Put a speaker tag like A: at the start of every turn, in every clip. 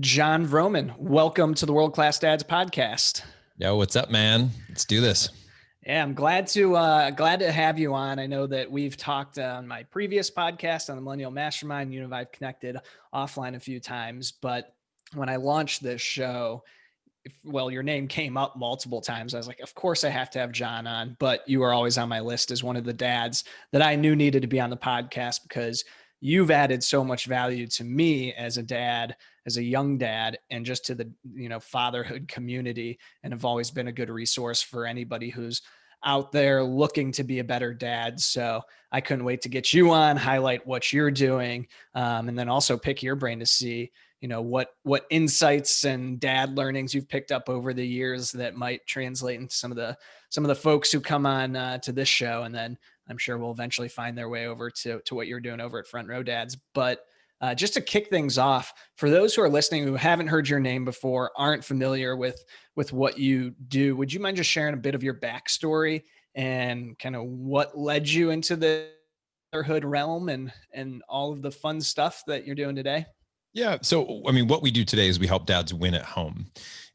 A: Jon Vroman, welcome to the World Class Dads podcast.
B: Yo, what's up, man? Let's do this.
A: Yeah, I'm glad to have you on. I know that we've talked on my previous podcast on the Millennial Mastermind. You and I've connected offline a few times, but when I launched this show, your name came up multiple times. I was like, of course I have to have Jon on, but you were always on my list as one of the dads that I knew needed to be on the podcast because you've added so much value to me as a dad, as a young dad, and just to the, fatherhood community, and have always been a good resource for anybody who's out there looking to be a better dad. So I couldn't wait to get you on, highlight what you're doing, and then also pick your brain to see, what insights and dad learnings you've picked up over the years that might translate into some of the folks who come on to this show. And then I'm sure we'll eventually find their way over to what you're doing over at Front Row Dads. But just to kick things off, for those who are listening who haven't heard your name before, aren't familiar with what you do, would you mind just sharing a bit of your backstory and kind of what led you into the motherhood realm and all of the fun stuff that you're doing today?
B: Yeah. So, I mean, what we do today is we help dads win at home.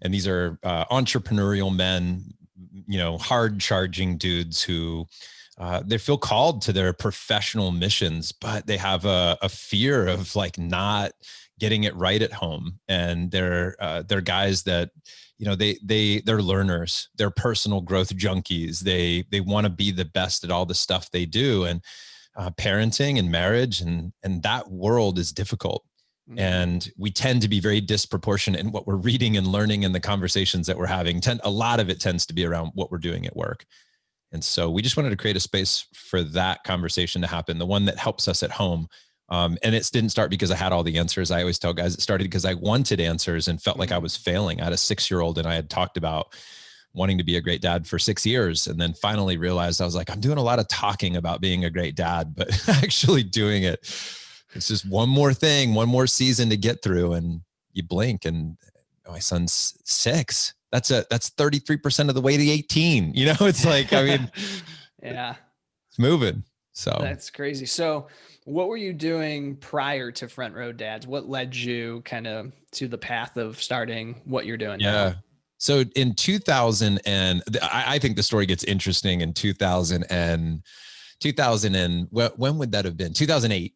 B: And these are entrepreneurial men, hard charging dudes who they feel called to their professional missions, but they have a fear of like not getting it right at home. And they're guys that, they're learners, they're personal growth junkies. They want to be the best at all the stuff they do. And parenting and marriage and that world is difficult. Mm-hmm. And we tend to be very disproportionate in what we're reading and learning in the conversations that we're having. A lot of it tends to be around what we're doing at work. And so we just wanted to create a space for that conversation to happen, the one that helps us at home. And it didn't start because I had all the answers. I always tell guys it started because I wanted answers and felt like I was failing. I had a 6-year-old and I had talked about wanting to be a great dad for 6 years. And then finally realized I was like, I'm doing a lot of talking about being a great dad, but actually doing it. It's just one more thing, one more season to get through, and you blink and my son's 6. That's 33% of the way to 18. It's like, I mean,
A: yeah,
B: it's moving. So
A: that's crazy. So what were you doing prior to Front Row Dads? What led you kind of to the path of starting what you're doing now?
B: So in 2000, and I think the story gets interesting in 2000 and when would that have been? 2008.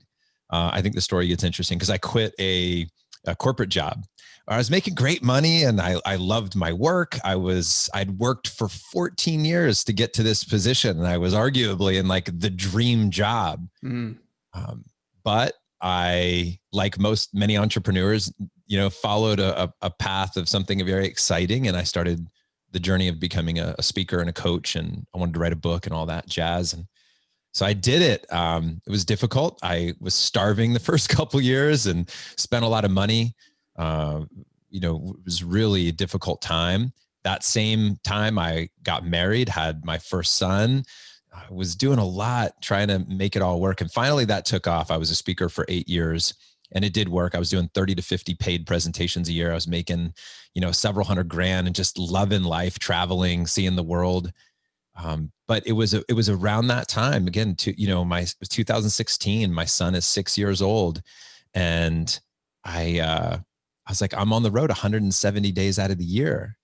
B: I think the story gets interesting because I quit a corporate job. I was making great money and I loved my work. I'd worked for 14 years to get to this position. And I was arguably in like the dream job. Mm. But I, like many entrepreneurs, followed a path of something very exciting. And I started the journey of becoming a speaker and a coach. And I wanted to write a book and all that jazz. And so I did it. It was difficult. I was starving the first couple of years and spent a lot of money. It was really a difficult time. That same time I got married, had my first son. I was doing a lot trying to make it all work. And finally that took off. I was a speaker for 8 years and it did work. I was doing 30 to 50 paid presentations a year. I was making, several $100,000 and just loving life, traveling, seeing the world. But it was around that time again it was 2016, my son is 6 years old. And I was like, I'm on the road 170 days out of the year.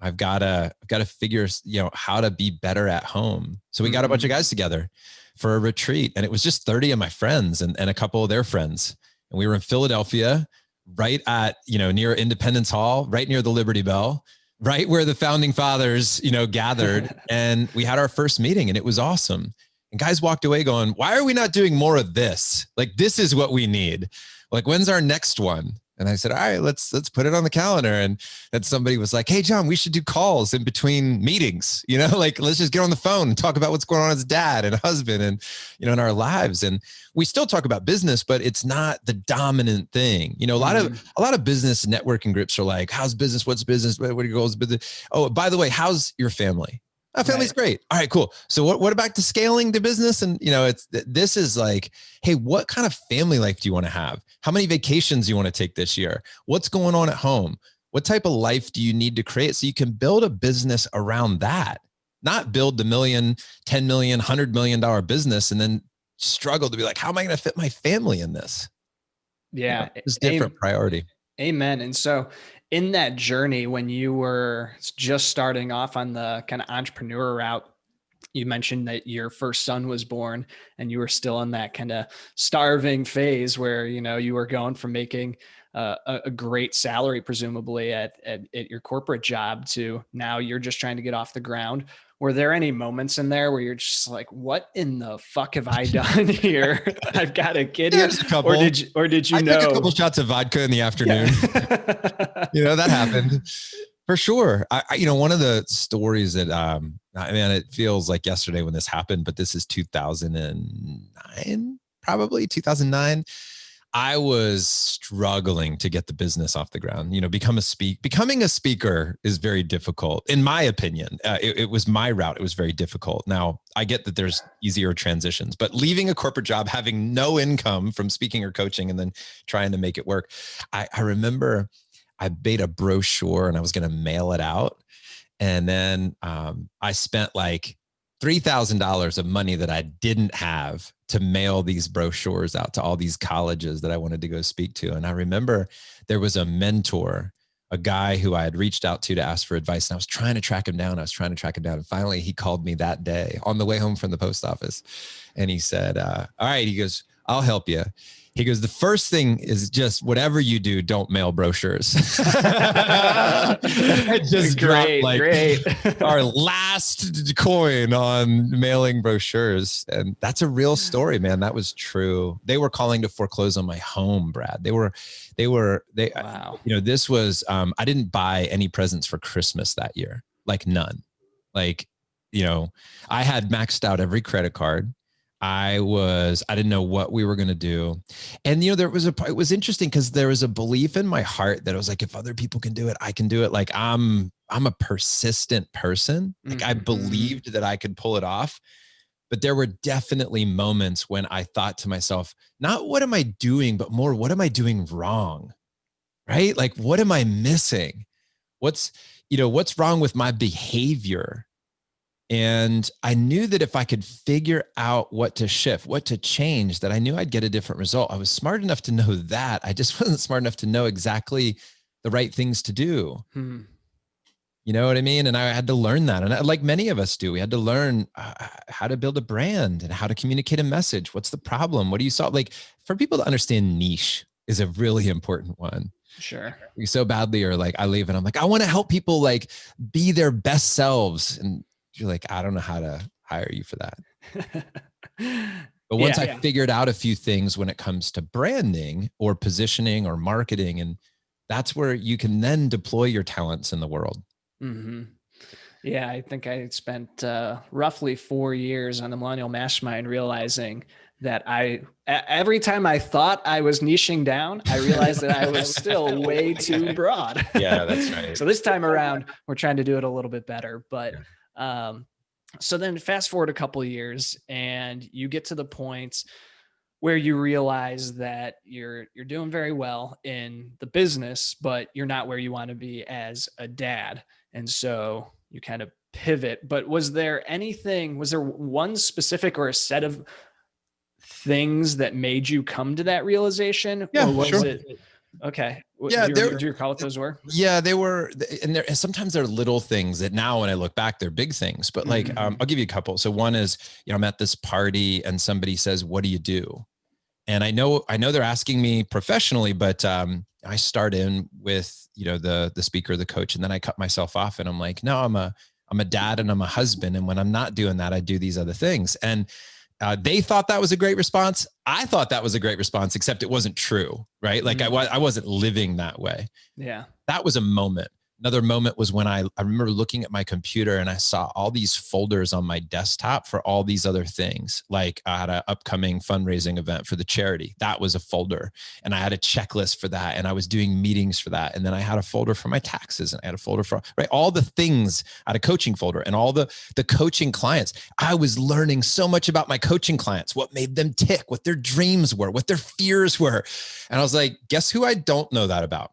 B: I've got to figure, how to be better at home. So we got a bunch of guys together for a retreat, and it was just 30 of my friends and a couple of their friends. And we were in Philadelphia, right at, near Independence Hall, right near the Liberty Bell, right where the founding fathers, gathered. And we had our first meeting and it was awesome. And guys walked away going, why are we not doing more of this? Like, this is what we need. Like, when's our next one? And I said, all right, let's put it on the calendar. And then somebody was like, hey, Jon, we should do calls in between meetings, like let's just get on the phone and talk about what's going on as dad and husband and, in our lives. And we still talk about business, but it's not the dominant thing. A lot of business networking groups are like, how's business? What's business? What are your goals? Oh, by the way, how's your family? Our family's great. All right, cool. So what about the scaling the business? And, this is like, hey, what kind of family life do you want to have? How many vacations do you want to take this year? What's going on at home? What type of life do you need to create so you can build a business around that? Not build the $1 million, $10 million, $100 million business and then struggle to be like, how am I going to fit my family in this?
A: Yeah.
B: It's different priority.
A: Amen. And so in that journey, when you were just starting off on the kind of entrepreneur route, you mentioned that your first son was born and you were still in that kind of starving phase where, you were going from making a great salary, presumably at your corporate job, to now you're just trying to get off the ground. Were there any moments in there where you're just like, what in the fuck have I done here? I've got a kid here.
B: There's a couple.
A: Or did you
B: I
A: know?
B: took a couple shots of vodka in the afternoon.
A: Yeah.
B: That happened for sure. One of the stories that, it feels like yesterday when this happened, but this is 2009, probably 2009. I was struggling to get the business off the ground. Becoming a speaker is very difficult, in my opinion. It was my route. It was very difficult. Now, I get that there's easier transitions, but leaving a corporate job, having no income from speaking or coaching, and then trying to make it work. I remember I made a brochure and I was going to mail it out. And then I spent like $3,000 of money that I didn't have to mail these brochures out to all these colleges that I wanted to go speak to. And I remember there was a mentor, a guy who I had reached out to ask for advice. And I was trying to track him down. And finally he called me that day on the way home from the post office. And he said, all right, he goes, I'll help you. He goes, the first thing is just whatever you do, don't mail brochures. I just dropped our last coin on mailing brochures. And that's a real story, man. That was true. They were calling to foreclose on my home, Brad. Wow. This was, I didn't buy any presents for Christmas that year. Like none. I had maxed out every credit card. I didn't know what we were going to do. And, it was interesting because there was a belief in my heart that I was like, if other people can do it, I can do it. Like I'm a persistent person. Like I believed that I could pull it off, but there were definitely moments when I thought to myself, not what am I doing, but more, what am I doing wrong? Right? Like, what am I missing? What's wrong with my behavior? And I knew that if I could figure out what to shift, what to change, that I knew I'd get a different result. I was smart enough to know that. I just wasn't smart enough to know exactly the right things to do. You know what I mean? And I had to learn that. And like many of us do, we had to learn how to build a brand and how to communicate a message. What's the problem? What do you solve? Like, for people to understand niche is a really important one.
A: Sure.
B: We so badly are like, I leave and I'm like, I want to help people like be their best selves. And you're like, I don't know how to hire you for that. But once I figured out a few things when it comes to branding or positioning or marketing, and that's where you can then deploy your talents in the world.
A: Mm-hmm. Yeah, I think I spent roughly 4 years on the Millennial Mastermind realizing that every time I thought I was niching down, I realized that I was still way too broad.
B: Yeah, that's right.
A: So this time around, we're trying to do it a little bit better. But so then fast forward a couple of years and you get to the point where you realize that you're doing very well in the business, but you're not where you want to be as a dad. And so you kind of pivot. But was there one specific or a set of things that made you come to that realization?
B: Yeah,
A: or was
B: sure.
A: it okay?
B: Yeah,
A: do you recall what those were?
B: Yeah, they were, and sometimes they're little things that now when I look back, they're big things. But like, I'll give you a couple. So one is, I'm at this party and somebody says, "What do you do?" And I know they're asking me professionally, but I start in with the speaker, the coach, and then I cut myself off and I'm like, no, I'm a dad and I'm a husband, and when I'm not doing that, I do these other things. And they thought that was a great response. I thought that was a great response, except it wasn't true, right? Like I wasn't living that way. Yeah. That was a moment. Another moment was when I remember looking at my computer and I saw all these folders on my desktop for all these other things. Like I had an upcoming fundraising event for the charity. That was a folder. And I had a checklist for that. And I was doing meetings for that. And then I had a folder for my taxes, and I had a folder for all the things. I had a coaching folder and all the coaching clients. I was learning so much about my coaching clients, what made them tick, what their dreams were, what their fears were. And I was like, guess who I don't know that about?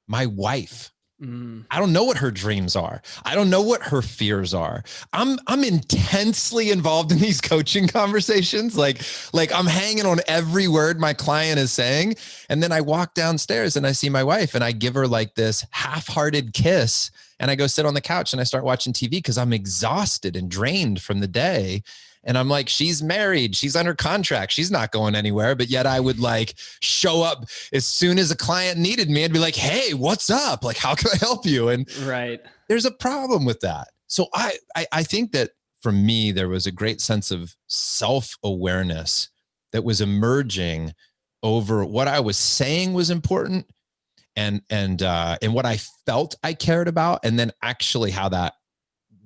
B: My wife. I don't know what her dreams are. I don't know what her fears are. I'm intensely involved in these coaching conversations. Like I'm hanging on every word my client is saying. And then I walk downstairs and I see my wife and I give her like this half-hearted kiss. And I go sit on the couch and I start watching TV because I'm exhausted and drained from the day. And I'm like, she's married, she's under contract, she's not going anywhere. But yet I would like show up as soon as a client needed me and be like, hey, what's up? Like, how can I help you? And there's a problem with that. So I think that for me, there was a great sense of self-awareness that was emerging over what I was saying was important and what I felt I cared about, and then actually how that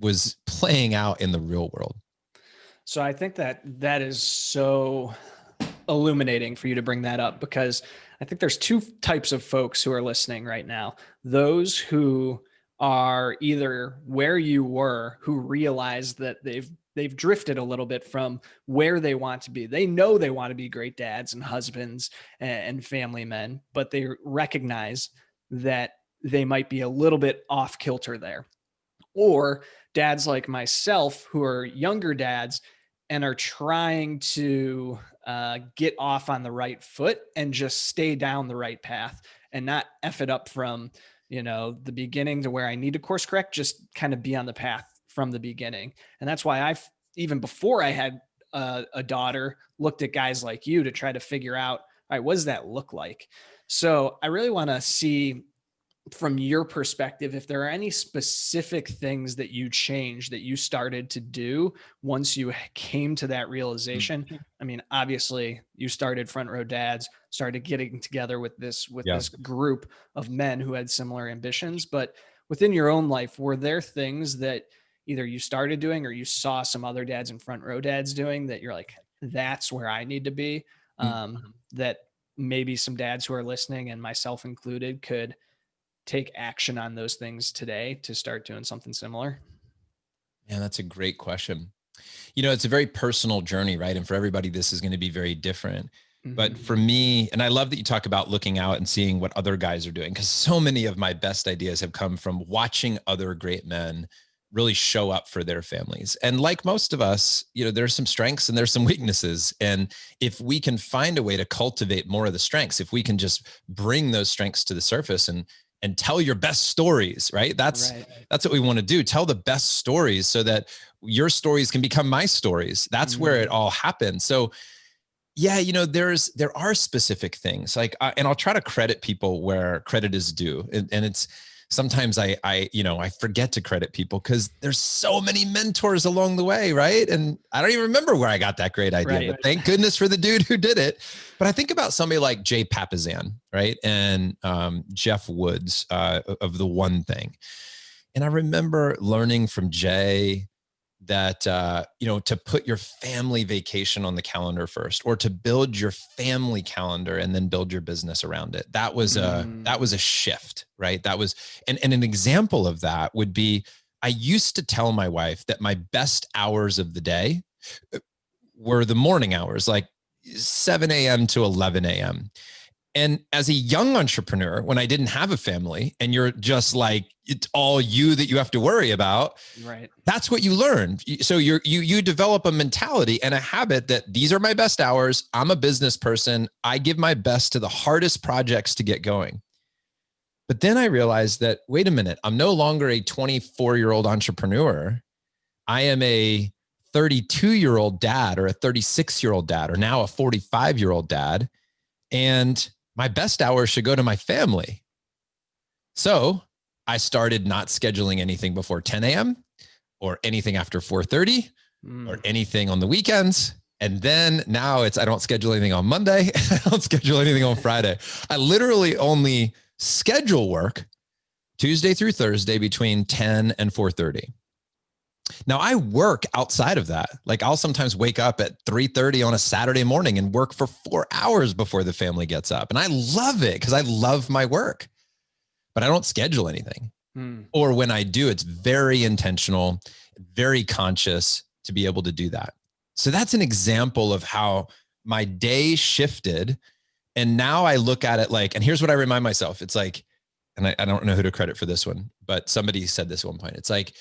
B: was playing out in the real world.
A: So I think that is so illuminating for you to bring that up, because I think there's two types of folks who are listening right now. Those who are either where you were, who realize that they've drifted a little bit from where they want to be. They know they want to be great dads and husbands and family men, but they recognize that they might be a little bit off kilter there. Or dads like myself who are younger dads and are trying to get off on the right foot and just stay down the right path and not F it up from, the beginning to where I need to course correct, just kind of be on the path from the beginning. And that's why even before I had a daughter, looked at guys like you to try to figure out, all right, what does that look like? So I really want to see from your perspective, if there are any specific things that you changed, that you started to do once you came to that realization. I mean, obviously you started Front Row Dads, started getting together with this group of men who had similar ambitions, but within your own life, were there things that either you started doing or you saw some other dads and Front Row Dads doing that you're like, that's where I need to be? That maybe some dads who are listening, and myself included, could take action on those things today to start doing something similar?
B: Yeah, that's a great question. It's a very personal journey, right? And for everybody, this is going to be very different. But for me, and I love that you talk about looking out and seeing what other guys are doing, because so many of my best ideas have come from watching other great men really show up for their families. And like most of us, there's some strengths and there's some weaknesses. And if we can find a way to cultivate more of the strengths, if we can just bring those strengths to the surface and tell your best stories, right? That's what we want to do. Tell the best stories so that your stories can become my stories. That's where it all happens. So yeah, there are specific things like, and I'll try to credit people where credit is due. And it's sometimes I forget to credit people because there's so many mentors along the way, right? And I don't even remember where I got that great idea, but thank goodness for the dude who did it. But I think about somebody like Jay Papasan, right? And Jeff Woods of The One Thing. And I remember learning from Jay that, to put your family vacation on the calendar first, or to build your family calendar and then build your business around it. That was a shift, right? That was, and an example of that would be, I used to tell my wife that my best hours of the day were the morning hours, like 7 a.m. to 11 a.m. And as a young entrepreneur, when I didn't have a family and you're just like, it's all you that you have to worry about,
A: right?
B: That's what you learn. So you develop a mentality and a habit that these are my best hours. I'm a business person. I give my best to the hardest projects to get going. But then I realized that, wait a minute, I'm no longer a 24-year-old entrepreneur. I am a 32-year-old dad, or a 36-year-old dad, or now a 45-year-old dad. And my best hours should go to my family. So I started not scheduling anything before 10 a.m. or anything after 4:30 or anything on the weekends. And then now I don't schedule anything on Monday. I don't schedule anything on Friday. I literally only schedule work Tuesday through Thursday between 10 and 4:30. Now I work outside of that. Like I'll sometimes wake up at 3:30 on a Saturday morning and work for 4 hours before the family gets up. And I love it because I love my work, but I don't schedule anything. Or when I do, it's very intentional, very conscious to be able to do that. So that's an example of how my day shifted. And now I look at it like, and here's what I remind myself. It's like, and I don't know who to credit for this one, but somebody said this at one point. It's like,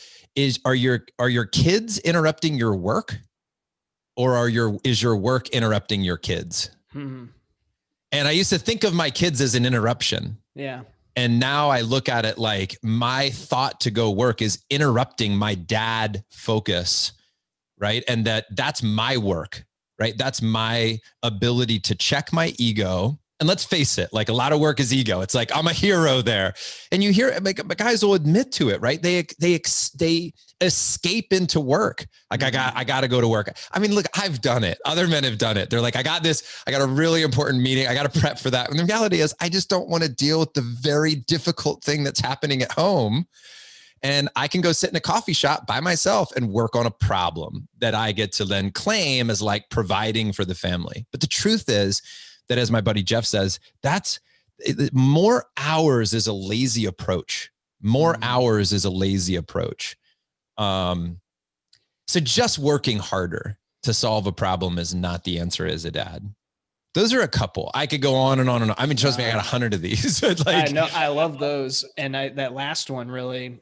B: are your kids interrupting your work, or is your work interrupting your kids?
A: Mm-hmm.
B: And I used to think of my kids as an interruption.
A: Yeah.
B: And now I look at it like my thought to go work is interrupting my dad focus, right? And that's my work, right? That's my ability to check my ego. And let's face it, like a lot of work is ego. It's like, I'm a hero there. And you hear, like, guys will admit to it, right? They escape into work. Like, I got to go to work. I mean, look, I've done it. Other men have done it. They're like, I got this. I got a really important meeting. I got to prep for that. And the reality is, I just don't want to deal with the very difficult thing that's happening at home. And I can go sit in a coffee shop by myself and work on a problem that I get to then claim as like providing for the family. But the truth is that, as my buddy Jeff says, more hours is a lazy approach. More hours is a lazy approach. So just working harder to solve a problem is not the answer as a dad. Those are a couple. I could go on and on and on. I mean, trust me, I got 100 of these. Like,
A: I know, I love those. And that last one really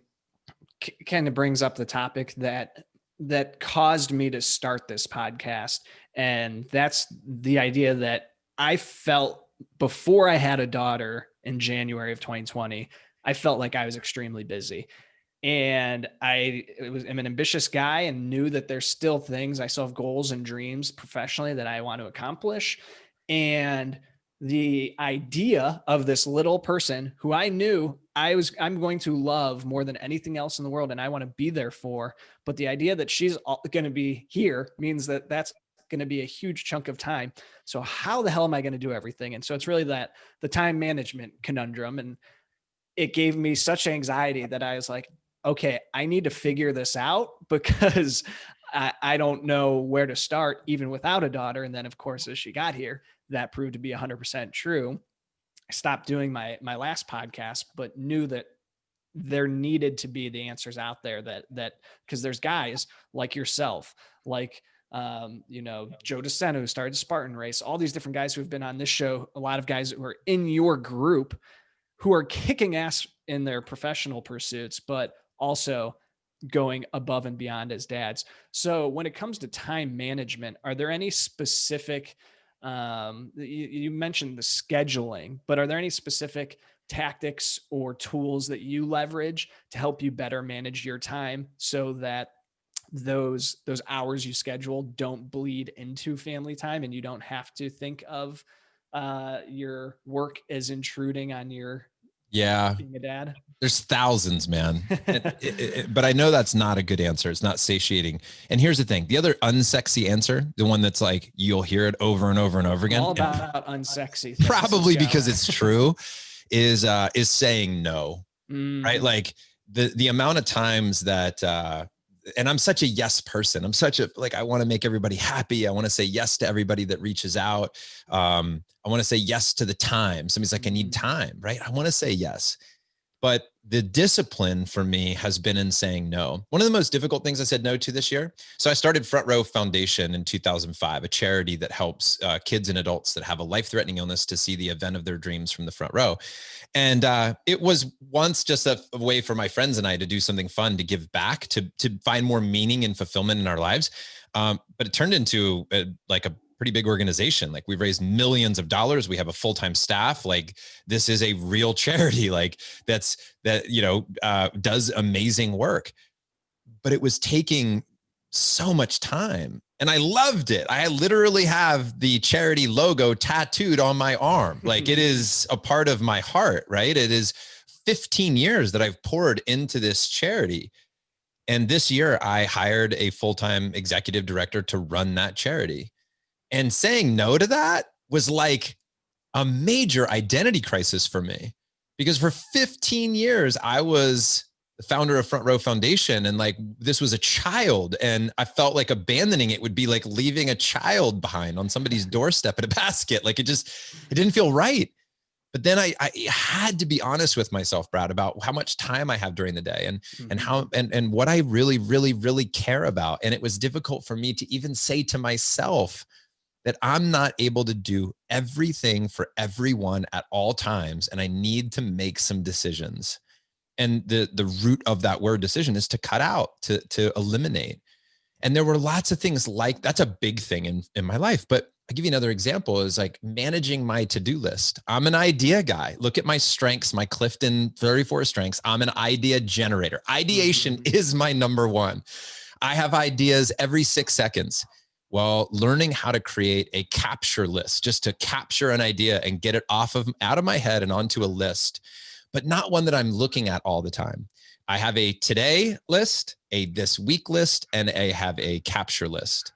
A: kind of brings up the topic that caused me to start this podcast. And that's the idea that I felt before I had a daughter in January of 2020, I felt like I was extremely busy. And I'm an ambitious guy and knew that there's still things, I still have goals and dreams professionally that I want to accomplish. And the idea of this little person who I knew I'm going to love more than anything else in the world, and I want to be there for, but the idea that she's going to be here means that that's going to be a huge chunk of time. So how the hell am I going to do everything? And so it's really the time management conundrum. And it gave me such anxiety that I was like, okay, I need to figure this out, because I don't know where to start even without a daughter. And then of course, as she got here, that proved to be 100% true. I stopped doing my last podcast, but knew that there needed to be the answers out there that because there's guys like yourself, like, Joe DeSena, who started Spartan Race, all these different guys who have been on this show, a lot of guys who are in your group who are kicking ass in their professional pursuits, but also going above and beyond as dads. So when it comes to time management, are there any specific, you mentioned the scheduling, but are there any specific tactics or tools that you leverage to help you better manage your time so that those hours you schedule don't bleed into family time and you don't have to think of your work as intruding on your being a dad?
B: There's thousands, man. But I know that's not a good answer. It's not satiating. And here's the thing. The other unsexy answer, the one that's like, you'll hear it over and over and over again.
A: All about unsexy things.
B: Probably because it's true, is saying no, right? Like the amount of times that, and I'm such a yes person. I'm such a, like, I want to make everybody happy. I want to say yes to everybody that reaches out. I want to say yes to the time. Somebody's like, I need time, right? I want to say yes. But the discipline for me has been in saying no. One of the most difficult things I said no to this year. So I started Front Row Foundation in 2005, a charity that helps kids and adults that have a life-threatening illness to see the event of their dreams from the front row. And it was once just a way for my friends and I to do something fun, to give back, to find more meaning and fulfillment in our lives. But it turned into a pretty big organization. Like, we've raised millions of dollars. We have a full-time staff. Like, this is a real charity, like that does amazing work, but it was taking so much time and I loved it. I literally have the charity logo tattooed on my arm. Like, it is a part of my heart, right? It is 15 years that I've poured into this charity. And this year I hired a full-time executive director to run that charity. And saying no to that was like a major identity crisis for me, because for 15 years, I was the founder of Front Row Foundation. And like, this was a child, and I felt like abandoning it would be like leaving a child behind on somebody's doorstep in a basket. Like, it didn't feel right. But then I had to be honest with myself, Brad, about how much time I have during the day and how, and what I really, really, really care about. And it was difficult for me to even say to myself, that I'm not able to do everything for everyone at all times, and I need to make some decisions. And the root of that word decision is to cut out, to eliminate. And there were lots of things like that's a big thing in my life. But I'll give you another example is like managing my to-do list. I'm an idea guy. Look at my strengths, my Clifton 34 strengths. I'm an idea generator. Ideation is my number one. I have ideas every 6 seconds. Well, learning how to create a capture list, just to capture an idea and get it out of my head and onto a list, but not one that I'm looking at all the time. I have a today list, a this week list, and I have a capture list.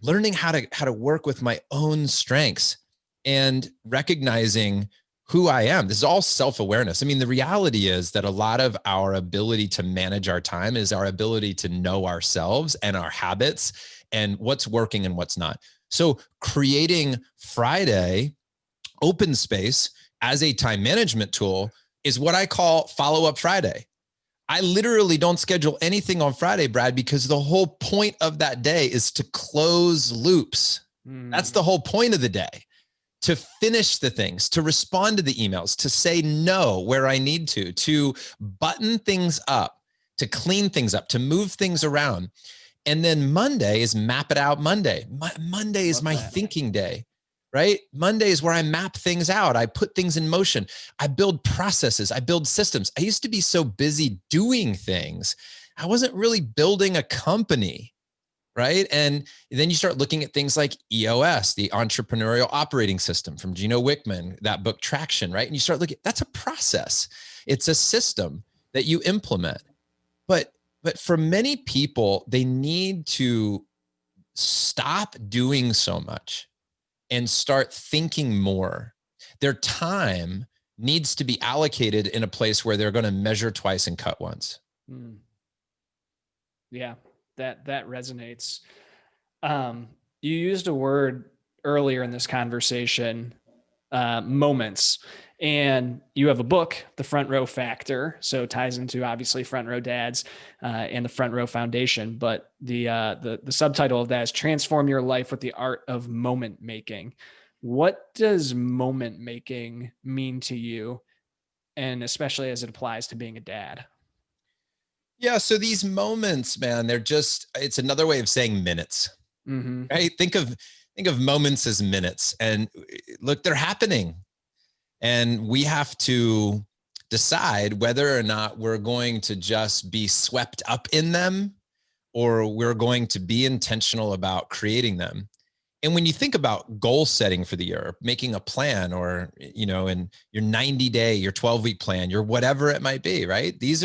B: Learning how to work with my own strengths and recognizing who I am. This is all self-awareness. I mean, the reality is that a lot of our ability to manage our time is our ability to know ourselves and our habits and what's working and what's not. So creating Friday open space as a time management tool is what I call follow-up Friday. I literally don't schedule anything on Friday, Brad, because the whole point of that day is to close loops. That's the whole point of the day, to finish the things, to respond to the emails, to say no where I need to button things up, to clean things up, to move things around. And then Monday is map it out Monday. Monday is my thinking day. Right? Monday is where I map things out. I put things in motion. I build processes. I build systems. I used to be so busy doing things. I wasn't really building a company. Right? And then you start looking at things like EOS, the Entrepreneurial Operating System from Gino Wickman, that book Traction, right? And you start looking, that's a process. It's a system that you implement. But for many people, they need to stop doing so much and start thinking more. Their time needs to be allocated in a place where they're going to measure twice and cut once.
A: Yeah, that resonates. You used a word earlier in this conversation, moments, and you have a book, The Front Row Factor. So it ties into obviously Front Row Dads and the Front Row Foundation. But the subtitle of that is Transform Your Life with the Art of Moment Making. What does moment making mean to you? And especially as it applies to being a dad?
B: Yeah. So these moments, man, it's another way of saying minutes, right? Think of moments as minutes, and look, they're happening. And we have to decide whether or not we're going to just be swept up in them or we're going to be intentional about creating them. And when you think about goal setting for the year, making a plan, or, in your 90-day, your 12-week plan, your whatever it might be, right? This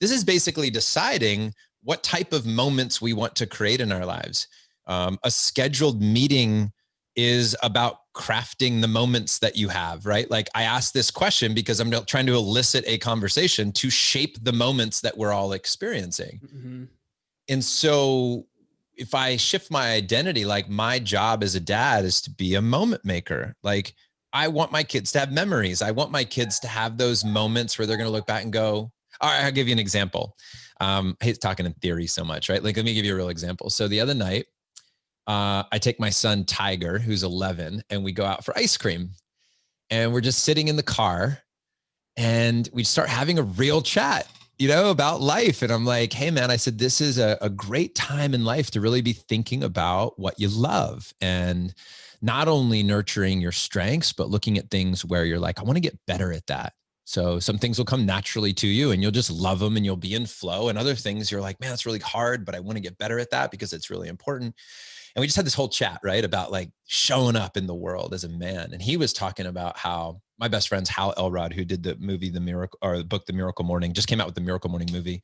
B: is basically deciding what type of moments we want to create in our lives. A scheduled meeting is about crafting the moments that you have, right? Like I asked this question because I'm trying to elicit a conversation to shape the moments that we're all experiencing. And so if I shift my identity, like my job as a dad is to be a moment maker. Like I want my kids to have memories. I want my kids to have those moments where they're going to look back and go, all right, I'll give you an example. I hate talking in theory so much, right? Like, let me give you a real example. So the other night, I take my son Tiger, who's 11, and we go out for ice cream. And we're just sitting in the car and we start having a real chat, about life. And I'm like, hey, man, I said, this is a great time in life to really be thinking about what you love and not only nurturing your strengths, but looking at things where you're like, I want to get better at that. So some things will come naturally to you and you'll just love them and you'll be in flow. And other things you're like, man, that's really hard, but I want to get better at that because it's really important. And we just had this whole chat, right, about like showing up in the world as a man. And he was talking about how my best friend's Hal Elrod, who did the movie, the book, The Miracle Morning, just came out with the Miracle Morning movie.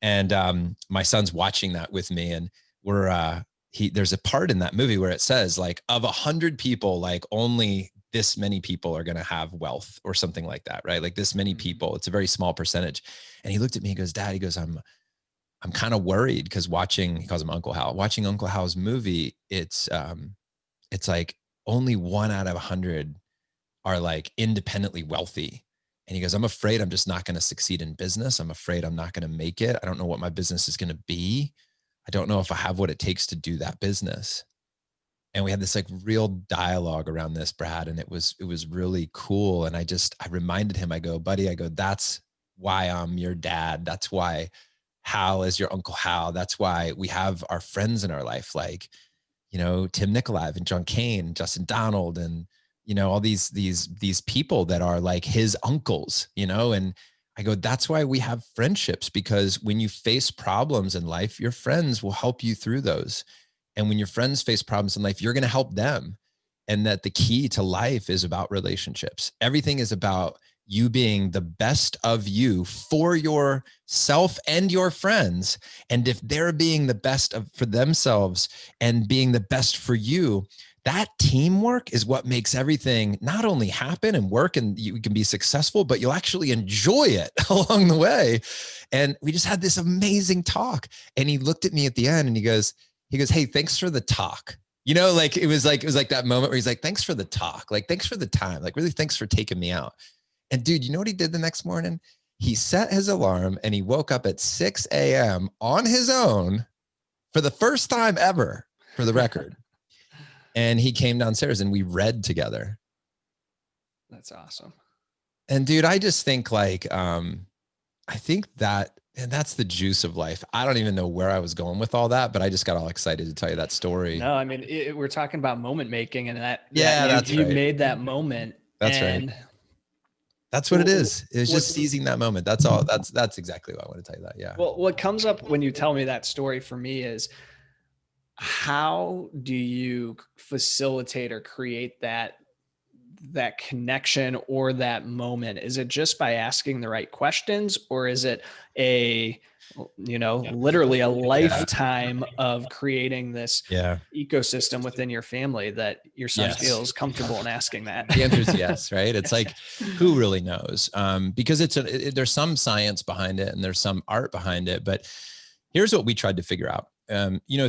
B: And my son's watching that with me. And there's a part in that movie where it says like of 100 people, like only this many people are going to have wealth or something like that, right? Like this many people, it's a very small percentage. And he looked at me, he goes, Dad, he goes, I'm kind of worried because he calls him Uncle Hal, watching Uncle Hal's movie, it's like only 1 out of 100 are like independently wealthy. And he goes, I'm afraid I'm just not going to succeed in business. I'm afraid I'm not going to make it. I don't know what my business is going to be. I don't know if I have what it takes to do that business. And we had this like real dialogue around this, Brad. And it was really cool. And I reminded him, I go, buddy, I go, that's why I'm your dad. That's why Hal is your Uncle Hal. That's why we have our friends in our life. Like, you know, Tim Nikolaev and John Kane, Justin Donald, and, you know, all these people that are like his uncles, you know, and I go, that's why we have friendships, because when you face problems in life, your friends will help you through those. And when your friends face problems in life, you're going to help them. And that the key to life is about relationships. Everything is about you being the best of you for yourself and your friends. And if they're being the best for themselves and being the best for you, that teamwork is what makes everything not only happen and work and you can be successful, but you'll actually enjoy it along the way. And we just had this amazing talk. And he looked at me at the end and he goes, hey, thanks for the talk. You know, like it was like that moment where he's like, thanks for the talk. Like, thanks for the time. Like, really, thanks for taking me out. And dude, you know what he did the next morning? He set his alarm and he woke up at 6 a.m. on his own for the first time ever, for the record. And he came downstairs and we read together.
A: That's awesome.
B: And dude, I just think like, I think that, and that's the juice of life. I don't even know where I was going with all that, but I just got all excited to tell you that story.
A: No, I mean, we're talking about moment making, and
B: you
A: made that moment.
B: That's
A: and
B: right. That's what it is. It's just seizing that moment. That's all. That's exactly what I want to tell you that. Yeah.
A: Well, what comes up when you tell me that story for me is, how do you facilitate or create that connection or that moment? Is it just by asking the right questions, or is it literally a lifetime of creating this ecosystem within your family that your son feels comfortable in asking that?
B: The answer is yes, right? It's like, who really knows? Because there's some science behind it and there's some art behind it, but here's what we tried to figure out.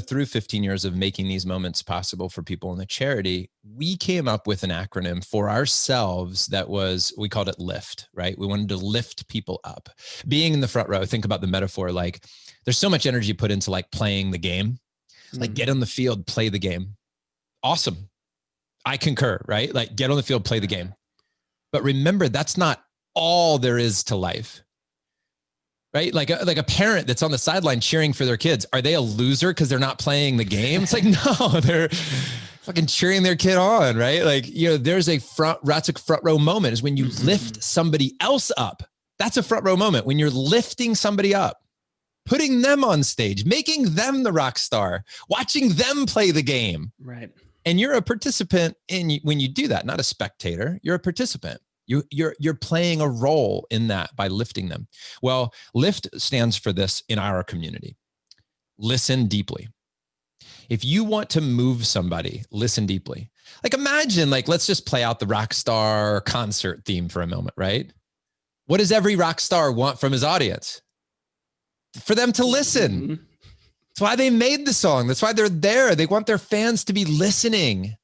B: Through 15 years of making these moments possible for people in the charity, we came up with an acronym for ourselves we called it LIFT, right? We wanted to lift people up. Being in the front row, think about the metaphor, like there's so much energy put into like playing the game, like get on the field, play the game. Awesome. I concur, right? Like get on the field, play the game. But remember, that's not all there is to life. Right? Like a parent that's on the sideline cheering for their kids. Are they a loser because they're not playing the game? It's like, no, they're fucking cheering their kid on, right? Like, there's that's a front row moment is when you lift somebody else up. That's a front row moment when you're lifting somebody up, putting them on stage, making them the rock star, watching them play the game.
A: Right.
B: And you're a participant when you do that, not a spectator, you're a participant. You're playing a role in that by lifting them. Well, LIFT stands for this in our community. Listen deeply. If you want to move somebody, listen deeply. Like imagine, let's just play out the rock star concert theme for a moment, right? What does every rock star want from his audience? For them to listen. Mm-hmm. That's why they made the song. That's why they're there. They want their fans to be listening.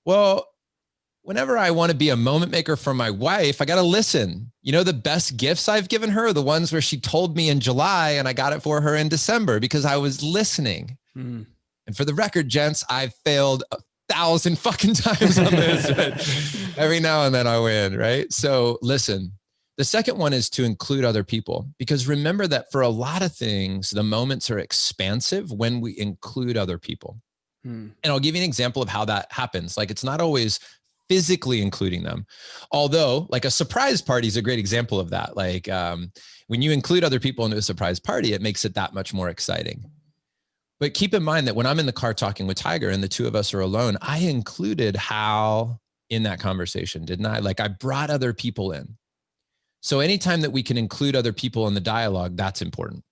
B: Well, whenever I want to be a moment maker for my wife, I got to listen. The best gifts I've given her are the ones where she told me in July and I got it for her in December because I was listening. And for the record, gents, I've failed 1,000 fucking times on this, but every now and then I win, right? So listen. The second one is to include other people, because remember that for a lot of things, the moments are expansive when we include other people. And I'll give you an example of how that happens. Like it's not always physically including them. Although like a surprise party is a great example of that. Like when you include other people into a surprise party, it makes it that much more exciting. But keep in mind that when I'm in the car talking with Tiger and the two of us are alone, I included Hal in that conversation, didn't I? Like I brought other people in. So anytime that we can include other people in the dialogue, that's important.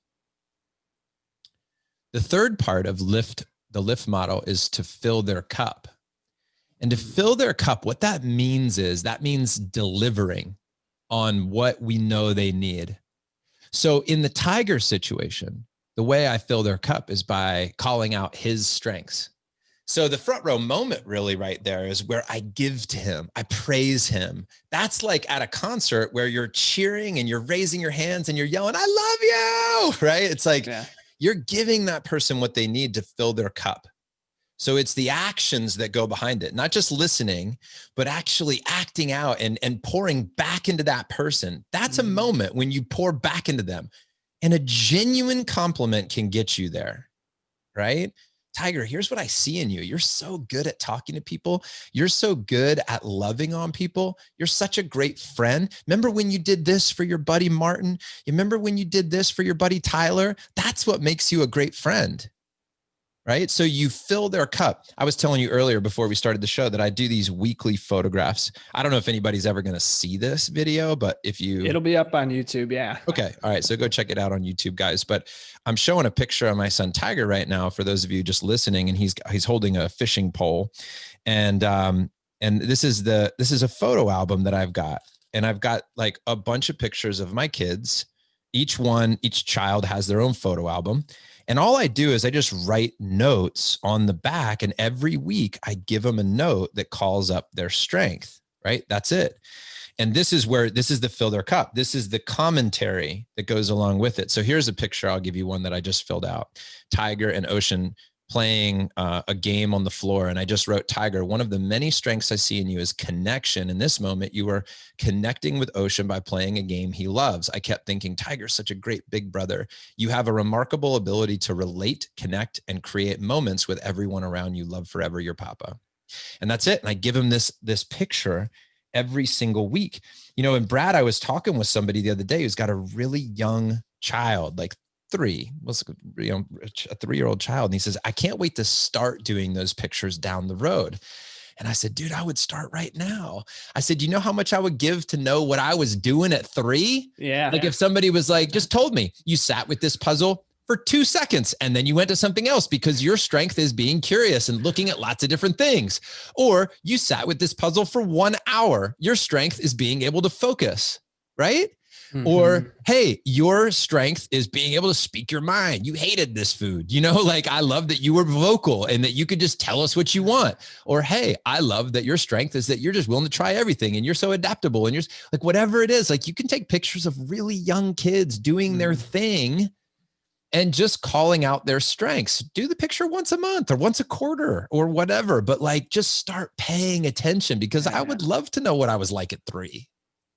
B: The third part of the LIFT model is to fill their cup. And to fill their cup, what that means delivering on what we know they need. So in the Tiger situation, the way I fill their cup is by calling out his strengths. So the front row moment really right there is where I give to him. I praise him. That's like at a concert where you're cheering and you're raising your hands and you're yelling, I love you, right? It's like you're giving that person what they need to fill their cup. So it's the actions that go behind it, not just listening, but actually acting out and pouring back into that person. That's a moment when you pour back into them. And a genuine compliment can get you there, right? Tiger, here's what I see in you. You're so good at talking to people. You're so good at loving on people. You're such a great friend. Remember when you did this for your buddy Martin? You remember when you did this for your buddy Tyler? That's what makes you a great friend. Right? So you fill their cup. I was telling you earlier before we started the show that I do these weekly photographs. I don't know if anybody's ever going to see this video, but
A: it'll be up on YouTube. Yeah.
B: Okay. All right. So go check it out on YouTube, guys. But I'm showing a picture of my son Tiger right now for those of you just listening, and he's holding a fishing pole. And this is a photo album that I've got. And I've got like a bunch of pictures of my kids. Each child has their own photo album. And all I do is I just write notes on the back. And every week I give them a note that calls up their strength, right? That's it. And this is the fill their cup. This is the commentary that goes along with it. So here's a picture. I'll give you one that I just filled out. Tiger and Ocean playing a game on the floor. And I just wrote, Tiger, one of the many strengths I see in you is connection. In this moment, you were connecting with Ocean by playing a game he loves. I kept thinking, Tiger's such a great big brother. You have a remarkable ability to relate, connect, and create moments with everyone around you. Love forever, your papa. And that's it. And I give him this picture every single week. And Brad, I was talking with somebody the other day who's got a really young child, like a 3-year-old child. And he says, I can't wait to start doing those pictures down the road. And I said, dude, I would start right now. I said, you know how much I would give to know what I was doing at 3?
A: Yeah.
B: Like if somebody was like, just told me you sat with this puzzle for 2 seconds and then you went to something else because your strength is being curious and looking at lots of different things. Or you sat with this puzzle for 1 hour. Your strength is being able to focus, right? Mm-hmm. Or, hey, your strength is being able to speak your mind. You hated this food. Like I love that you were vocal and that you could just tell us what you want. Or, hey, I love that your strength is that you're just willing to try everything and you're so adaptable and you're like, whatever it is, like you can take pictures of really young kids doing their thing and just calling out their strengths. Do the picture once a month or once a quarter or whatever, but like just start paying attention because I would love to know what I was like at 3.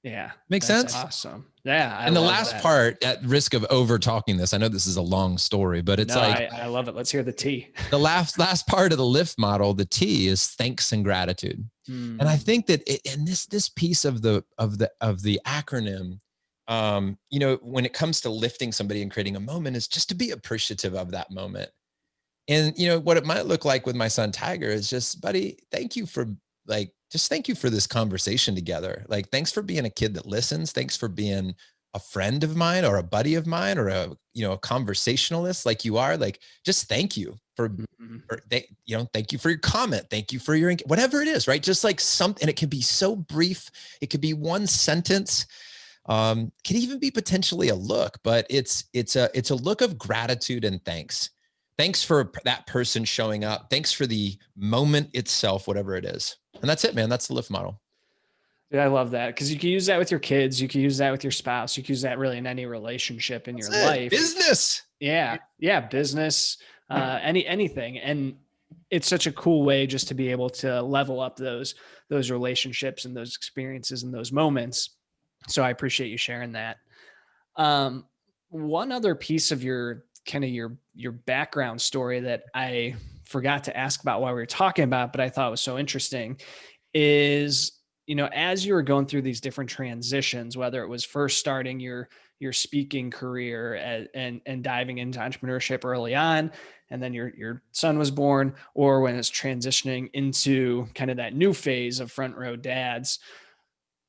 A: Yeah.
B: Makes sense?
A: Awesome. Yeah.
B: And the last part, at risk of over talking this, I know this is a long story, but it's
A: I love it. Let's hear the T.
B: The last part of the lift model, the T is thanks and gratitude. And I think that this piece of the acronym, when it comes to lifting somebody and creating a moment is just to be appreciative of that moment. And, what it might look like with my son, Tiger, is just, buddy, thank you for this conversation together. Like, thanks for being a kid that listens. Thanks for being a friend of mine or a buddy of mine or a conversationalist like you are. Like, just thank you thank you for your comment. Thank you for your, whatever it is, right? Just like something, and it can be so brief. It could be one sentence. Can even be potentially a look, but it's a look of gratitude and thanks. Thanks for that person showing up. Thanks for the moment itself, whatever it is. And that's it, man. That's the lift model.
A: Yeah, I love that because you can use that with your kids. You can use that with your spouse. You can use that really in any relationship in your life.
B: Business.
A: Yeah. Business, anything. And it's such a cool way just to be able to level up those relationships and those experiences and those moments. So I appreciate you sharing that. One other piece of your background story that I forgot to ask about while we were talking about, but I thought was so interesting is, as you were going through these different transitions, whether it was first starting your speaking career and diving into entrepreneurship early on, and then your son was born, or when it's transitioning into kind of that new phase of front row dads,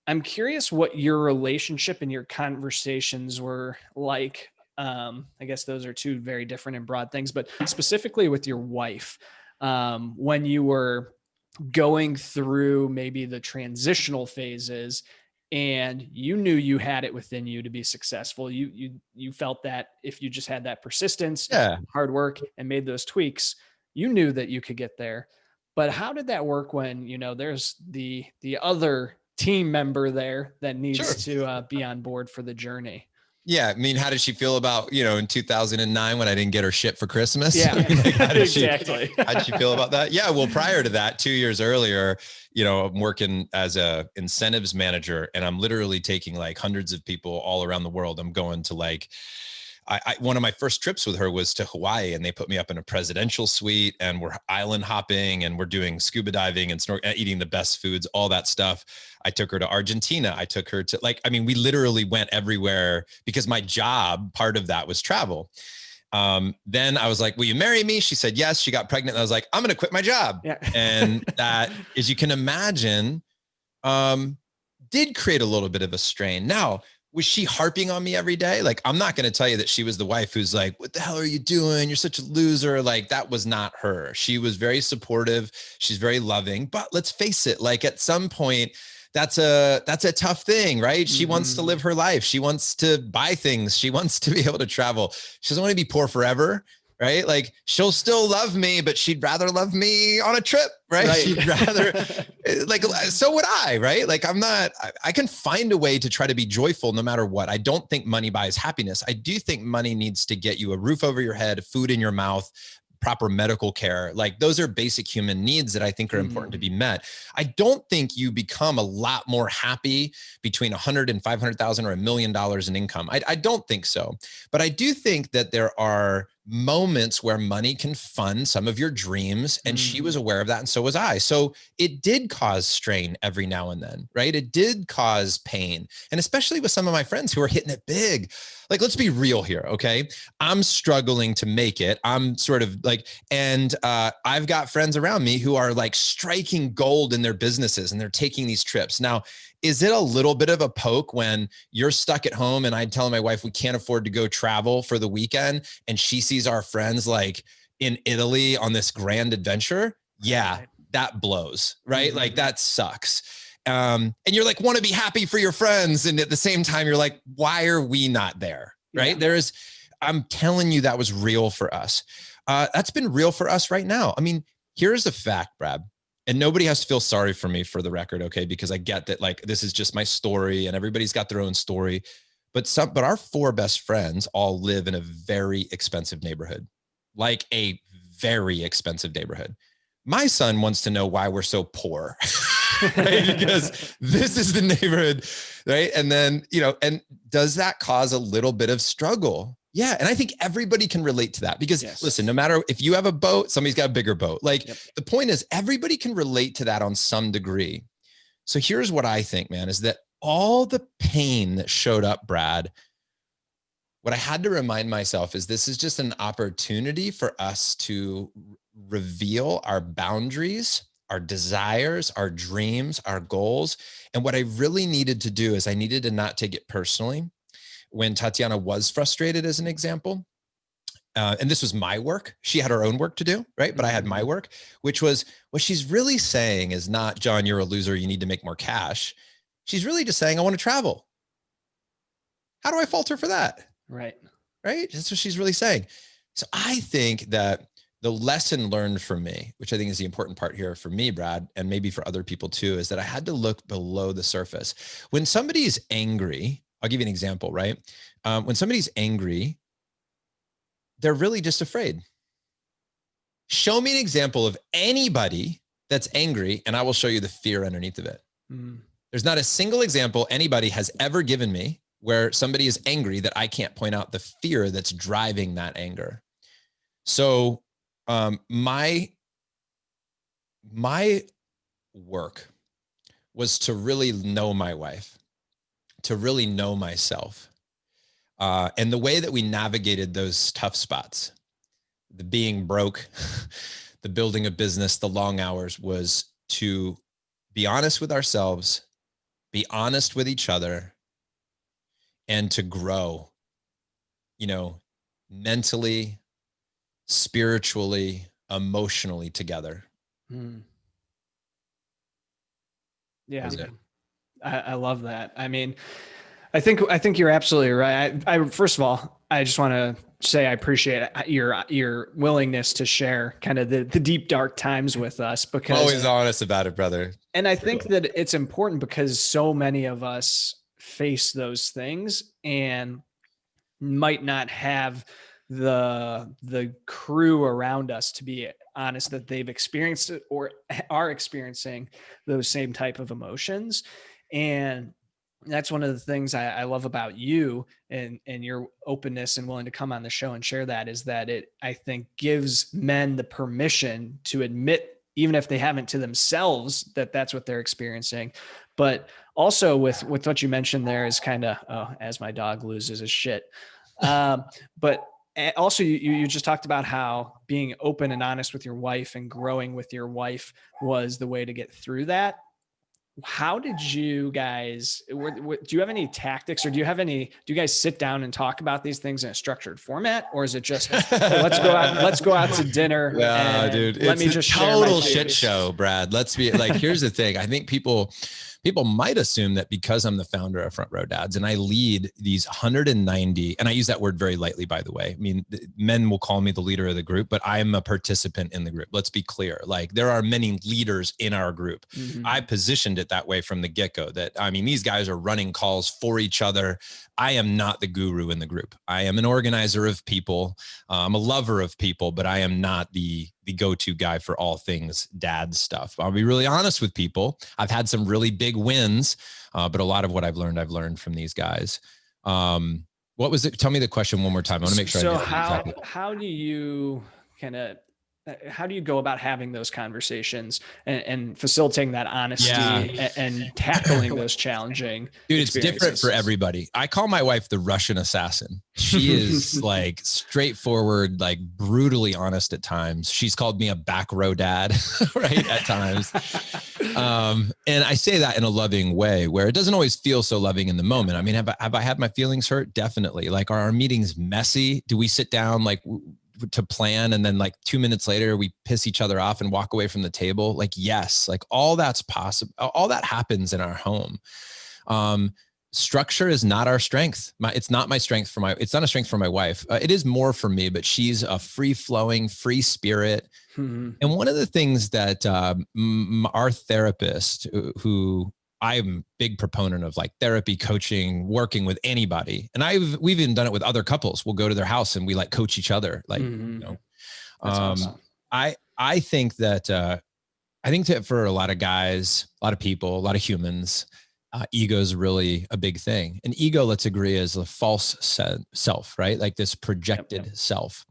A: I'm curious what your relationship and your conversations were like. I guess those are two very different and broad things, but specifically with your wife, when you were going through maybe the transitional phases and you knew you had it within you to be successful. You felt that if you just had that persistence, hard work, and made those tweaks, you knew that you could get there. But how did that work when, there's the other team member there that needs to be on board for the journey?
B: Yeah. I mean, how did she feel about, in 2009 when I didn't get her shit for Christmas?
A: Yeah,
B: Like,
A: exactly.
B: how did she feel about that? Yeah. Well, prior to that, 2 years earlier, I'm working as a incentives manager, and I'm literally taking like hundreds of people all around the world. I'm going to like, one of my first trips with her was to Hawaii, and they put me up in a presidential suite, and we're island hopping, and we're doing scuba diving and eating the best foods, all that stuff. I took her to Argentina. I took her to we literally went everywhere because my job, part of that was travel. Then I was like, will you marry me? She said, yes. She got pregnant. And I was like, I'm going to quit my job.
A: Yeah.
B: And that, as you can imagine, did create a little bit of a strain. Now, was she harping on me every day? Like, I'm not going to tell you that she was the wife who's like, what the hell are you doing? You're such a loser. Like, that was not her. She was very supportive. She's very loving, but let's face it. Like, at some point, that's a tough thing, right? She wants to live her life. She wants to buy things. She wants to be able to travel. She doesn't want to be poor forever. Right? Like, she'll still love me, but she'd rather love me on a trip, right? She'd rather so would I, right? Like, I can find a way to try to be joyful no matter what. I don't think money buys happiness. I do think money needs to get you a roof over your head, food in your mouth, proper medical care. Like, those are basic human needs that I think are important to be met. I don't think you become a lot more happy between 100 and 500,000 or $1 million in income. I don't think so. But I do think that there are moments where money can fund some of your dreams. And she was aware of that. And so was I. So it did cause strain every now and then, right? It did cause pain. And especially with some of my friends who are hitting it big. Like, let's be real here. Okay. I'm struggling to make it. I'm sort of like, and I've got friends around me who are like striking gold in their businesses, and they're taking these trips. Now, is it a little bit of a poke when you're stuck at home and I tell my wife we can't afford to go travel for the weekend, and she sees our friends like in Italy on this grand adventure? Yeah, that blows, right? Like, that sucks. And you're like, want to be happy for your friends. And at the same time, you're like, why are we not there? Right? Yeah. I'm telling you, that was real for us. That's been real for us right now. I mean, here's the fact, Brad. And nobody has to feel sorry for me, for the record, okay? Because I get that, like, this is just my story and everybody's got their own story. But our 4 best friends all live in a very expensive neighborhood, like a very expensive neighborhood. My son wants to know why we're so poor, right? Because this is the neighborhood, right? And then, and does that cause a little bit of struggle? Yeah. And I think everybody can relate to that because listen, no matter if you have a boat, somebody's got a bigger boat. Like, the point is, everybody can relate to that on some degree. So here's what I think, man, is that all the pain that showed up, Brad, what I had to remind myself is this is just an opportunity for us to reveal our boundaries, our desires, our dreams, our goals. And what I really needed to do is I needed to not take it personally. When Tatiana was frustrated, as an example, and this was my work, she had her own work to do, right? But I had my work, which was, what she's really saying is not, Jon, you're a loser, you need to make more cash. She's really just saying, I want to travel. How do I fault her for that?
A: Right.
B: Right? That's what she's really saying. So I think that the lesson learned for me, which I think is the important part here for me, Brad, and maybe for other people too, is that I had to look below the surface. When somebody's angry, I'll give you an example, right? When somebody's angry, they're really just afraid. Show me an example of anybody that's angry, and I will show you the fear underneath of it. There's not a single example anybody has ever given me where somebody is angry that I can't point out the fear that's driving that anger. So my work was to really know my wife, to really know myself. And the way that we navigated those tough spots, the being broke, the building a business, the long hours, was to be honest with ourselves, be honest with each other, and to grow, mentally, spiritually, emotionally together.
A: Yeah. I love that. I mean, I think you're absolutely right. I first of all, I just want to say I appreciate your willingness to share kind of the deep, dark times with us, because
B: always honest about it, brother.
A: And I think that it's important because so many of us face those things. And might not have the crew around us to be honest that they've experienced it or are experiencing those same type of emotions. And that's one of the things I love about you and your openness and willing to come on the show and share that, is that it, I think, gives men the permission to admit, even if they haven't to themselves, that that's what they're experiencing. But also with what you mentioned there is kind of, oh, as my dog loses his shit. But also you just talked about how being open and honest with your wife and growing with your wife was the way to get through that. How did you guys, do you have any tactics, or do you guys sit down and talk about these things in a structured format? Or is it just, hey, let's go out to dinner.
B: Yeah,
A: and
B: dude,
A: let
B: it's
A: me
B: a
A: just share my
B: total shit
A: thoughts.
B: show, Brad. Let's be like, here's the thing. I think people might assume that because I'm the founder of Front Row Dads and I lead these 190, and I use that word very lightly, by the way. I mean, men will call me the leader of the group, but I'm a participant in the group. Let's be clear. Like, there are many leaders in our group.
A: Mm-hmm.
B: I positioned it that way from the get-go, that, I mean, these guys are running calls for each other. I am not the guru in the group. I am an organizer of people. I'm a lover of people, but I am not the go-to guy for all things dad stuff. I'll be really honest with people. I've had some really big wins, but a lot of what I've learned from these guys. What was it? Tell me the question one more time. I want to make sure.
A: So
B: exactly.
A: how do you how do you go about having those conversations and facilitating that honesty and tackling those challenging
B: Dude, it's different for everybody. I call my wife the Russian assassin. She is like straightforward, like brutally honest at times. She's called me a back row dad, right? At times. And I say that in a loving way, where it doesn't always feel so loving in the moment. I mean, have I had my feelings hurt? Definitely. Like, are our meetings messy? Do we sit down like to plan, and then like 2 minutes later we piss each other off and walk away from the table? Like, yes, like all that's possible. All that happens in our home. Structure is not our strength. It's not my strength it's not a strength for my wife. It is more for me, but she's a free flowing, free spirit. Mm-hmm. And one of the things that our therapist, who I'm a big proponent of, like therapy, coaching, working with anybody. And we've even done it with other couples. We'll go to their house and we like coach each other. Like, mm-hmm. That's awesome. I think that, for a lot of guys, a lot of people, a lot of humans, ego is really a big thing. And ego, let's agree, is a false self, right? Like this projected self.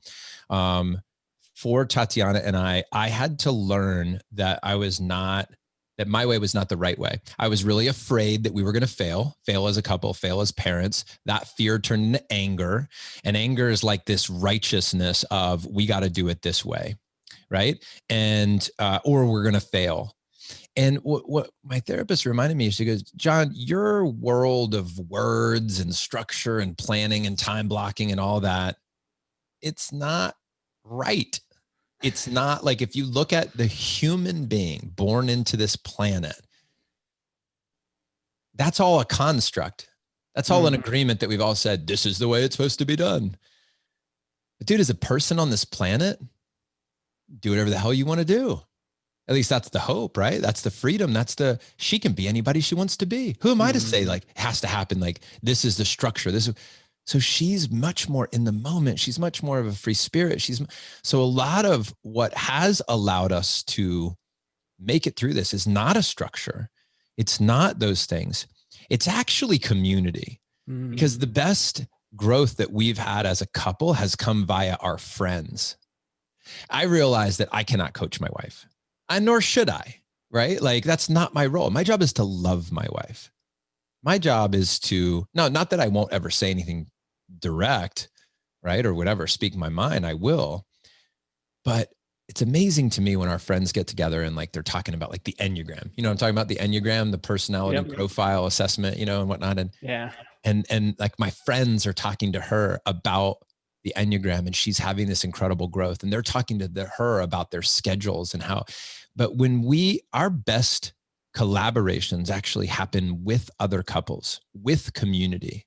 B: For Tatiana and I had to learn that that my way was not the right way. I was really afraid that we were going to fail as a couple, fail as parents. That fear turned into anger, and anger is like this righteousness of, we got to do it this way. Right. And, or we're going to fail. And what my therapist reminded me, she goes, Jon, your world of words and structure and planning and time blocking and all that, it's not right. It's not. Like, if you look at the human being born into this planet, that's all a construct. That's all an agreement that we've all said, this is the way it's supposed to be done. But dude, as a person on this planet, do whatever the hell you want to do. At least that's the hope, right? That's the freedom. She can be anybody she wants to be. Who am I to say, like, it has to happen? Like, this is the structure. So she's much more in the moment. She's much more of a free spirit. So a lot of what has allowed us to make it through this is not a structure. It's not those things. It's actually community, because the best growth that we've had as a couple has come via our friends. I realized that I cannot coach my wife, and nor should I, right? Like, that's not my role. My job is to love my wife. My job is to, no, not that I won't ever say anything direct, right? Or whatever, speak my mind, I will. But it's amazing to me when our friends get together and like, they're talking about like the Enneagram, I'm talking about the Enneagram, the personality profile assessment, and whatnot. And and like, my friends are talking to her about the Enneagram, and she's having this incredible growth, and they're talking to her about their schedules and how, but when our best collaborations actually happen with other couples, with community,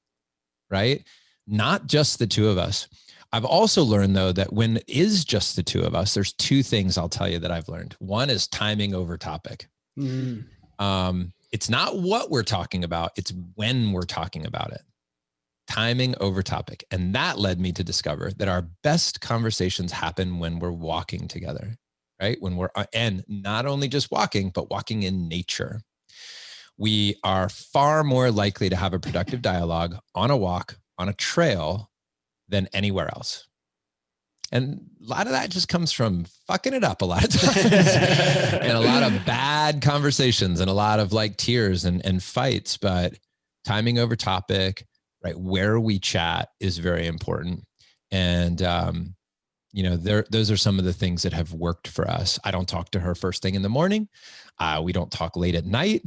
B: right? Not just the two of us. I've also learned, though, that when it is just the two of us, there's two things I'll tell you that I've learned. One is timing over topic. It's not what we're talking about, it's when we're talking about it. timing over topic. And that led me to discover that our best conversations happen when we're walking together, right? And not only just walking, but walking in nature. We are far more likely to have a productive dialogue on a walk, on a trail, than anywhere else. And a lot of that just comes from fucking it up a lot of times and a lot of bad conversations and a lot of like tears and fights. But timing over topic, right? Where we chat is very important. And, those are some of the things that have worked for us. I don't talk to her first thing in the morning. We don't talk late at night.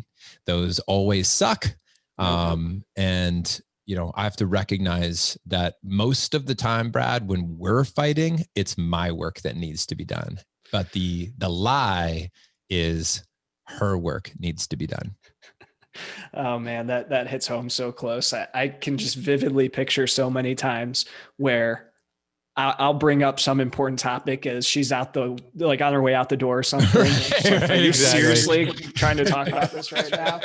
B: Those always suck. And I have to recognize that most of the time, Brad, when we're fighting, it's my work that needs to be done. But the lie is her work needs to be done.
A: Oh man, that hits home so close. I can just vividly picture so many times where I'll bring up some important topic as she's on her way out the door or something. Are you seriously trying to talk about this right now?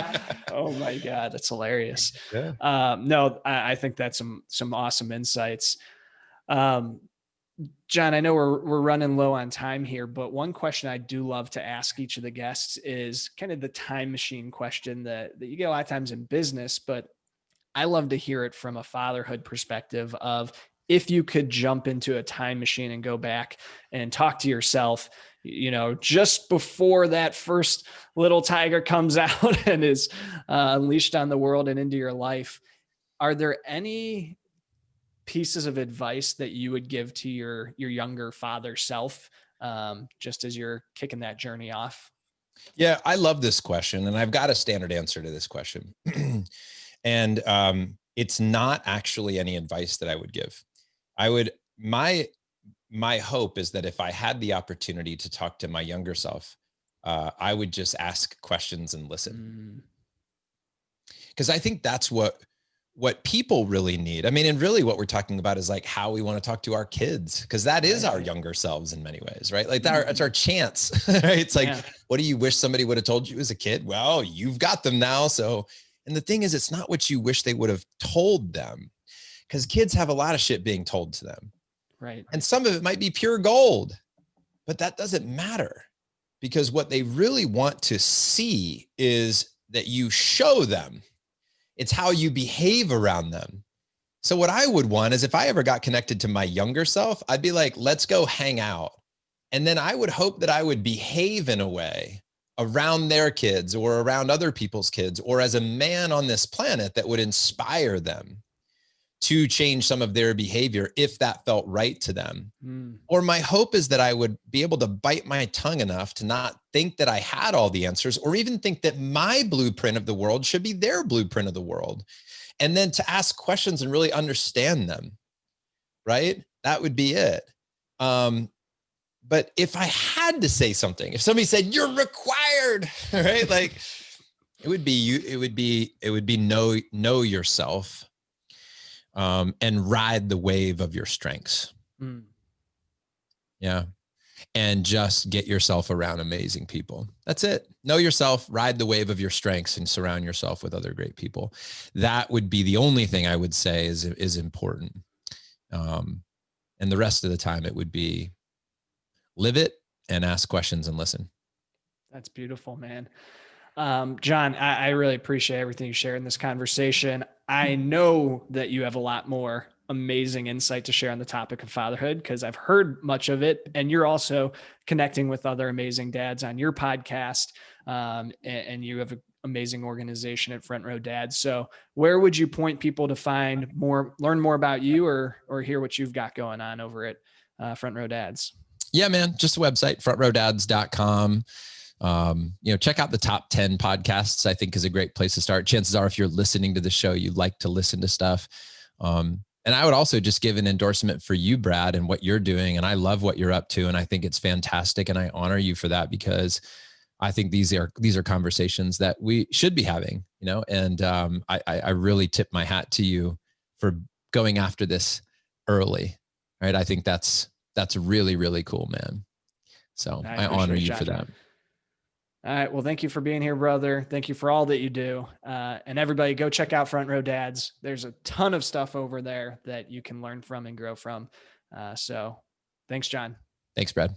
A: Oh my God, that's hilarious.
B: Yeah.
A: No, I think that's some awesome insights. Jon, I know we're running low on time here, but one question I do love to ask each of the guests is kind of the time machine question that you get a lot of times in business, but I love to hear it from a fatherhood perspective of, if you could jump into a time machine and go back and talk to yourself, just before that first little tiger comes out and is unleashed on the world and into your life, are there any pieces of advice that you would give to your younger father self, just as you're kicking that journey off?
B: Yeah, I love this question, and I've got a standard answer to this question. And it's not actually any advice that I would give. My hope is that if I had the opportunity to talk to my younger self, I would just ask questions and listen. Because I think that's what people really need. I mean, and really what we're talking about is like how we want to talk to our kids, because that is our younger selves in many ways, right? Like it's our chance, right? It's like, what do you wish somebody would have told you as a kid? Well, you've got them now. So, and the thing is, it's not what you wish they would have told them, because kids have a lot of shit being told to them.
A: Right.
B: And some of it might be pure gold, but that doesn't matter, because what they really want to see is that you show them. It's how you behave around them. So what I would want is, if I ever got connected to my younger self, I'd be like, let's go hang out. And then I would hope that I would behave in a way around their kids or around other people's kids, or as a man on this planet, that would inspire them to change some of their behavior if that felt right to them. Or my hope is that I would be able to bite my tongue enough to not think that I had all the answers, or even think that my blueprint of the world should be their blueprint of the world. And then to ask questions and really understand them, right? That would be it. But if I had to say something, if somebody said, you're required, right? Like it would be know yourself. And ride the wave of your strengths. Yeah. And just get yourself around amazing people. That's it. Know yourself, ride the wave of your strengths, and surround yourself with other great people. That would be the only thing I would say is important. And the rest of the time it would be live it and ask questions and listen.
A: That's beautiful, man. Jon, I really appreciate everything you share in this conversation. I know that you have a lot more amazing insight to share on the topic of fatherhood, because I've heard much of it, and you're also connecting with other amazing dads on your podcast. And you have an amazing organization at Front Row Dads. So where would you point people to learn more about you, or hear what you've got going on over at Front Row Dads? Yeah, man, just the website, frontrowdads.com. Check out the top 10 podcasts, I think is a great place to start. Chances are, if you're listening to the show, you like to listen to stuff. And I would also just give an endorsement for you, Brad, and what you're doing. And I love what you're up to. And I think it's fantastic. And I honor you for that, because I think these are conversations that we should be having, and I really tip my hat to you for going after this early. Right. I think that's really, really cool, man. So I honor you for that. All right. Well, thank you for being here, brother. Thank you for all that you do. And everybody go check out Front Row Dads. There's a ton of stuff over there that you can learn from and grow from. So thanks, Jon.
B: Thanks, Brad.